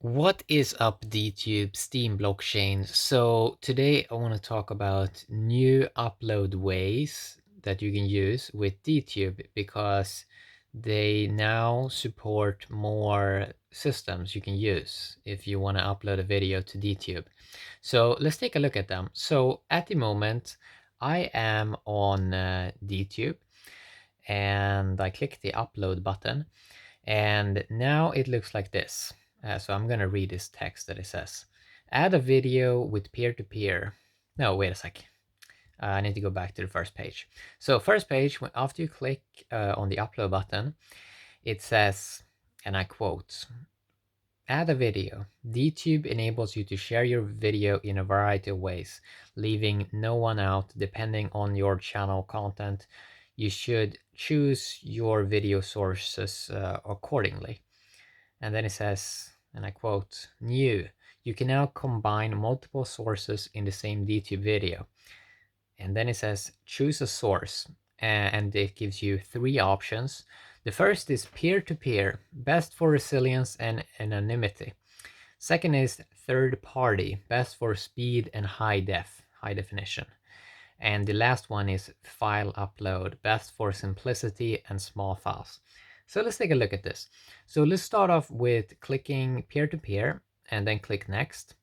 What is up, DTube Steam blockchain? So today I want to talk about new upload ways that you can use with DTube because they now support more systems you can use if you want to upload a video to DTube. So let's take a look at them. So at the moment, I am on DTube and I click the upload button. And now it looks like this. So I'm going to read this text that it says, add a video with peer-to-peer. No, wait a sec. I need to go back to the first page. So first page, after you click on the upload button, it says, and I quote, add a video. DTube enables you to share your video in a variety of ways, leaving no one out depending on your channel content. You should choose your video sources accordingly. And then it says, and I quote, new, you can now combine multiple sources in the same DTube video. And then it says, choose a source. And it gives you three options. The first is peer-to-peer, best for resilience and anonymity. Second is third party, best for speed and high definition. And the last one is file upload, best for simplicity and small files. So let's take a look at this. So let's start off with clicking peer-to-peer and then click next.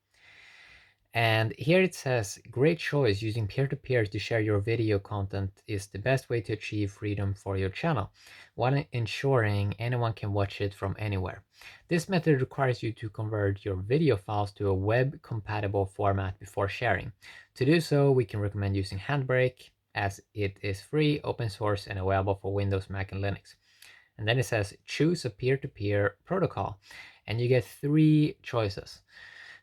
And here it says, great choice, using peer-to-peer to share your video content is the best way to achieve freedom for your channel, while ensuring anyone can watch it from anywhere. This method requires you to convert your video files to a web-compatible format before sharing. To do so, we can recommend using Handbrake, as it is free, open source, and available for Windows, Mac, and Linux. And then it says, choose a peer-to-peer protocol, and you get three choices.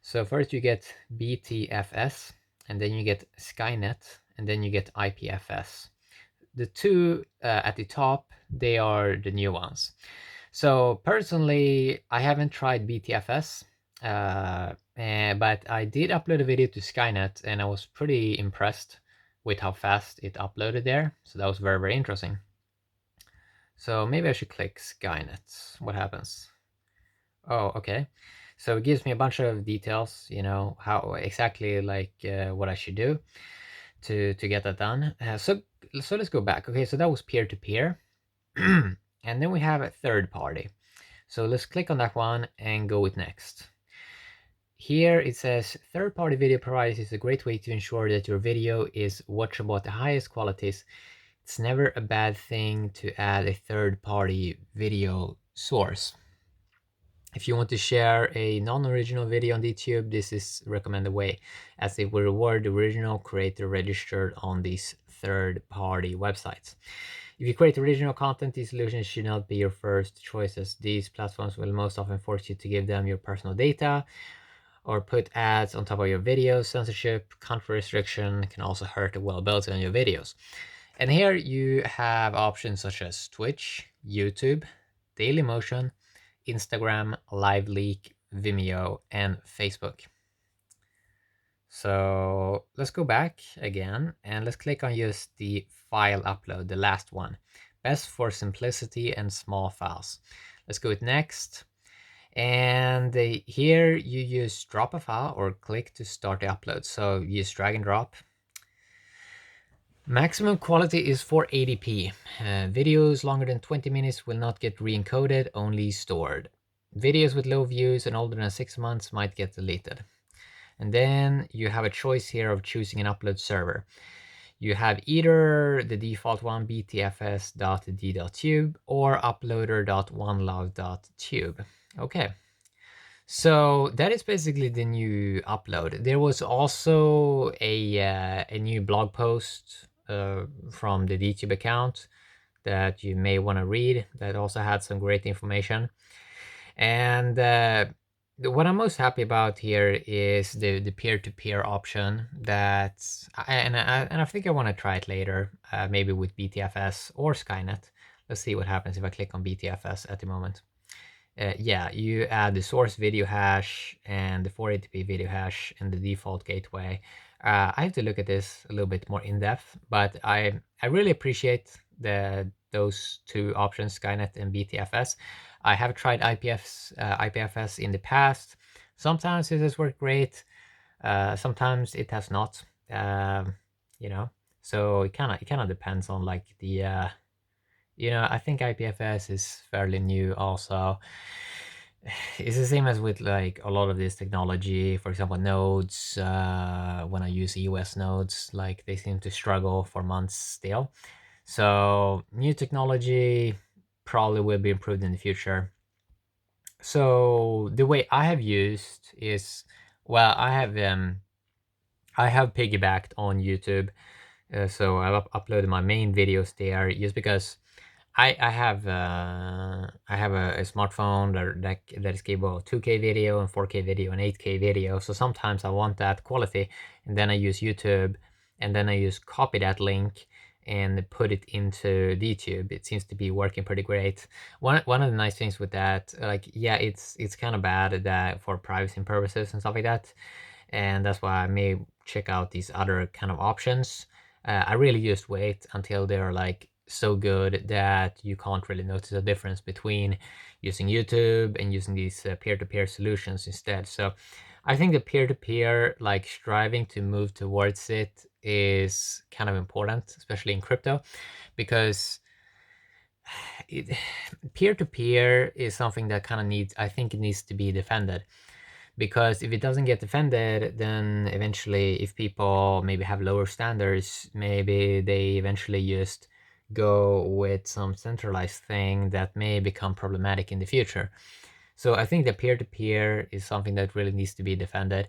So first you get BTFS, and then you get Skynet, and then you get IPFS. The two at the top, they are the new ones. So personally, I haven't tried BTFS, but I did upload a video to Skynet, and I was pretty impressed with how fast it uploaded there. So that was very, very interesting. So maybe I should click Skynet. What happens? Oh, okay. So it gives me a bunch of details, you know, how exactly like what I should do to get that done. So let's go back. Okay, so that was peer-to-peer. And then we have a third party. So let's click on that one and go with next. Here it says third-party video providers is a great way to ensure that your video is watchable at the highest qualities. It's never a bad thing to add a third-party video source. If you want to share a non-original video on DTube, this is recommended way, as it will reward the original creator registered on these third-party websites. If you create original content, these solutions should not be your first choices. These platforms will most often force you to give them your personal data or put ads on top of your videos. Censorship, country restriction can also hurt the availability on your videos. And here you have options such as Twitch, YouTube, Dailymotion, Instagram, LiveLeak, Vimeo, and Facebook. So let's go back again and let's click on just the file upload, the last one. Best for simplicity and small files. Let's go with next. And here you just drop a file or click to start the upload. So you just drag and drop. Maximum quality is 480p. Videos longer than 20 minutes will not get re-encoded, only stored. Videos with low views and older than 6 months might get deleted. And then you have a choice here of choosing an upload server. You have either the default one, btfs.d.tube, or uploader.onelog.tube. Okay. So that is basically the new upload. There was also a new blog post from the DTube account that you may want to read that also had some great information. And what I'm most happy about here is the peer-to-peer option that, and I think I want to try it later, maybe with BTFS or Skynet. Let's see what happens if I click on BTFS at the moment. Yeah, you add the source video hash and the 480p video hash and the default gateway. I have to look at this a little bit more in depth, but I really appreciate those two options, Skynet and BTFS. I have tried IPFS in the past. Sometimes it has worked great. Sometimes it has not. Um, you know, so it kind of depends on like the I think IPFS is fairly new also. It's the same as with like a lot of this technology. For example, nodes. When I use EOS nodes, like they seem to struggle for months still. So new technology probably will be improved in the future. So the way I have used is, well, I have piggybacked on YouTube. So I've uploaded my main videos there just because I have a smartphone that is capable of 2K video and 4K video and 8K video. So sometimes I want that quality, and then I use YouTube, and then I copy that link and put it into DTube. It seems to be working pretty great. One of the nice things with that, like yeah, it's kind of bad that for privacy purposes and stuff like that, and that's why I may check out these other kind of options. I really just wait until they're like so good that you can't really notice a difference between using YouTube and using these peer-to-peer solutions instead. So I think the peer-to-peer, like striving to move towards it, is kind of important, especially in crypto, because it, peer-to-peer is something that kind of needs, I think it needs to be defended, because if it doesn't get defended, then eventually if people maybe have lower standards, maybe they eventually just go with some centralized thing that may become problematic in the future. So I think that peer-to-peer is something that really needs to be defended,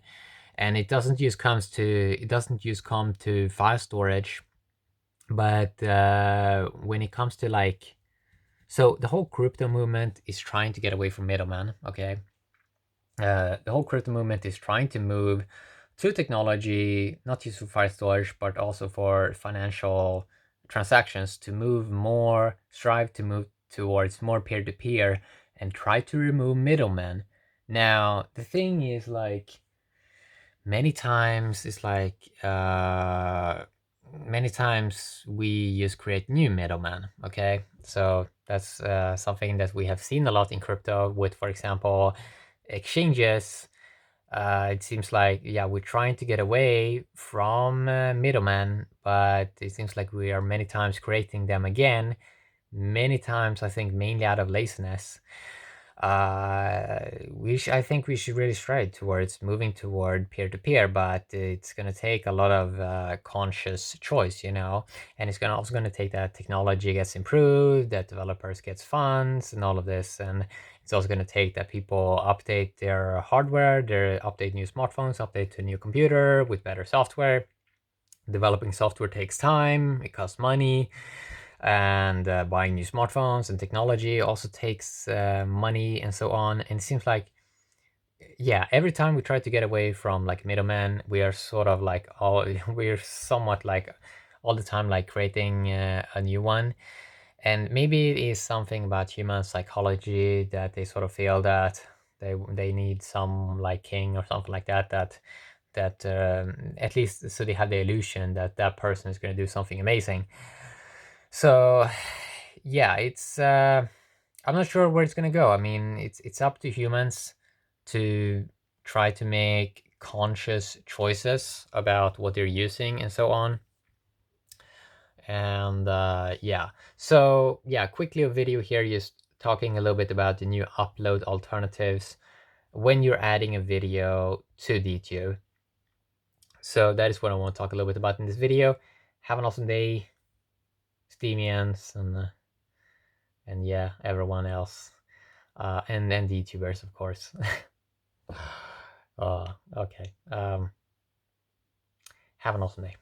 and it doesn't just come to file storage, but when it comes to like, so the whole crypto movement is trying to get away from middlemen. Okay, the whole crypto movement is trying to move to technology, not just for file storage, but also for financial transactions, to strive to move towards more peer-to-peer and try to remove middlemen. Now, the thing is like, many times it's like, many times we just create new middlemen, okay? So that's something that we have seen a lot in crypto with, for example, exchanges. It seems like, yeah, we're trying to get away from middlemen, but it seems like we are many times creating them again. Many times, I think, mainly out of laziness. I think we should really strive towards moving toward peer-to-peer, but it's going to take a lot of conscious choice, and it's also going to take that technology gets improved, that developers gets funds and all of this, and it's also going to take that people update their hardware, they update new smartphones, update to a new computer with better software. Developing software takes time, it costs money, and buying new smartphones and technology also takes money and so on. And it seems like, yeah, every time we try to get away from like middlemen, we are sort of like we're somewhat like all the time like creating a new one. And maybe it is something about human psychology that they sort of feel that they need some like king or something like that at least so they have the illusion that that person is going to do something amazing. So yeah, it's I'm not sure where it's gonna go. I mean, it's up to humans to try to make conscious choices about what they're using and so on. And yeah, so yeah, quickly a video here just talking a little bit about the new upload alternatives when you're adding a video to DTube. So that is what I want to talk a little bit about in this video. Have an awesome day, Steamians, and yeah, everyone else, and then the YouTubers, of course. Okay. Have an awesome day.